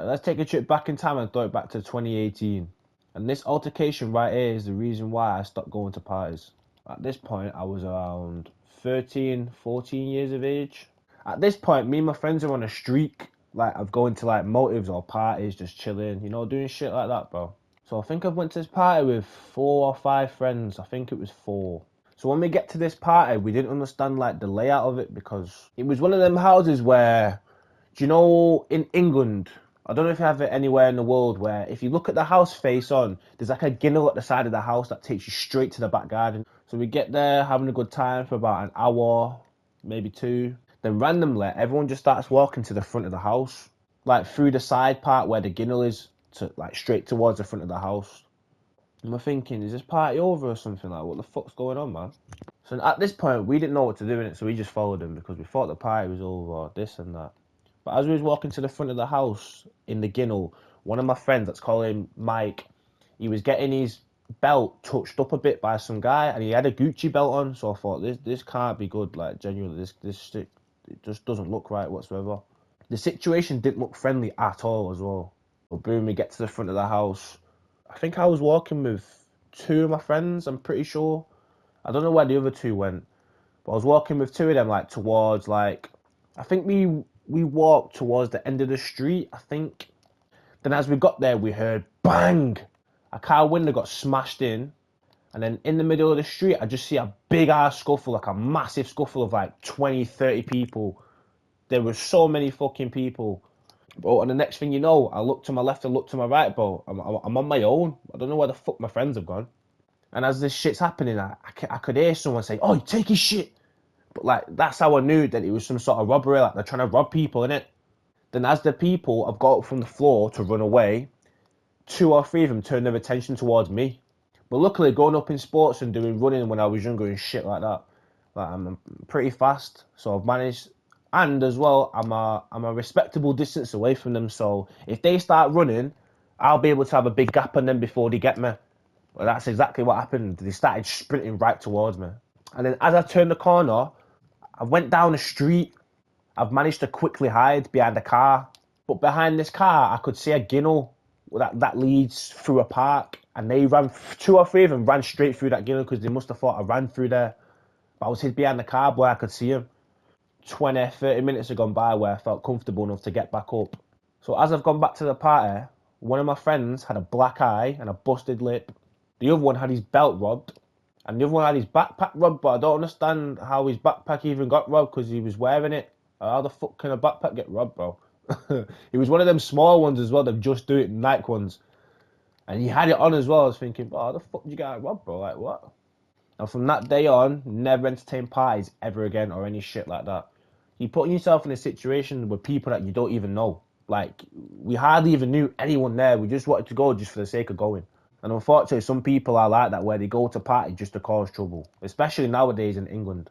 Let's take a trip back in time and throw it back to 2018. And this altercation right here is the reason why I stopped going to parties. At this point, I was around 13, 14 years of age. At this point, me and my friends are on a streak, like, of going to, like, motives or parties, just chilling, you know, doing shit like that, bro. So I think I went to this party with 4 or 5 friends. I think it was 4. So when we get to this party, we didn't understand, like, the layout of it because it was one of them houses where, do you know, in England, I don't know if you have it anywhere in the world, where if you look at the house face on, there's like a ginnel at the side of the house that takes you straight to the back garden. So we get there, having a good time for about an hour, maybe 2. Then randomly, everyone just starts walking to the front of the house, like through the side part where the ginnel is, to like straight towards the front of the house. And we're thinking, is this party over or something? Like, what the fuck's going on, man? So at this point, we didn't know what to do in it, so we just followed them because we thought the party was over, this and that. But as we was walking to the front of the house in the ginnel, one of my friends, let's call him Mike, he was getting his belt touched up a bit by some guy, and he had a Gucci belt on. So I thought, this can't be good. Like, genuinely, this shit, it just doesn't look right whatsoever. The situation didn't look friendly at all as well. But boom, we get to the front of the house. I think I was walking with 2 of my friends, I'm pretty sure. I don't know where the other 2 went, but I was walking with 2 of them, like, towards, like, I think we walked towards the end of the street, I think. Then as we got there, we heard bang! A car window got smashed in, and then in the middle of the street, I just see a big ass scuffle, like a massive scuffle of like 20, 30 people. There were so many fucking people. Bro, and the next thing you know, I look to my left and look to my right, bro. I'm on my own. I don't know where the fuck my friends have gone. And as this shit's happening, I could hear someone say, "Oh, take his shit." But like, that's how I knew that it was some sort of robbery, like they're trying to rob people, innit? Then as the people have got up from the floor to run away, 2 or 3 of them turned their attention towards me. But luckily, growing up in sports and doing running when I was younger and shit like that, like, I'm pretty fast, so I've managed. And as well, I'm a respectable distance away from them, so if they start running, I'll be able to have a big gap on them before they get me. Well, that's exactly what happened. They started sprinting right towards me. And then as I turned the corner, I went down the street. I've managed to quickly hide behind a car. But behind this car, I could see a ginnel that leads through a park. And they ran, 2 or 3 of them ran straight through that ginnel because they must have thought I ran through there. But I was hid behind the car where I could see them. 20, 30 minutes had gone by where I felt comfortable enough to get back up. So as I've gone back to the party, one of my friends had a black eye and a busted lip. The other one had his belt robbed. And the other one had his backpack robbed, but I don't understand how his backpack even got robbed because he was wearing it. How the fuck can a backpack get robbed, bro? It was one of them small ones as well, them Just Do It Nike ones. And he had it on as well. I was thinking, oh, how the fuck did you get robbed, bro? Like, what? And from that day on, never entertain parties ever again or any shit like that. You're putting yourself in a situation with people that you don't even know. Like, we hardly even knew anyone there. We just wanted to go just for the sake of going. And unfortunately, some people are like that, where they go to party just to cause trouble, especially nowadays in England.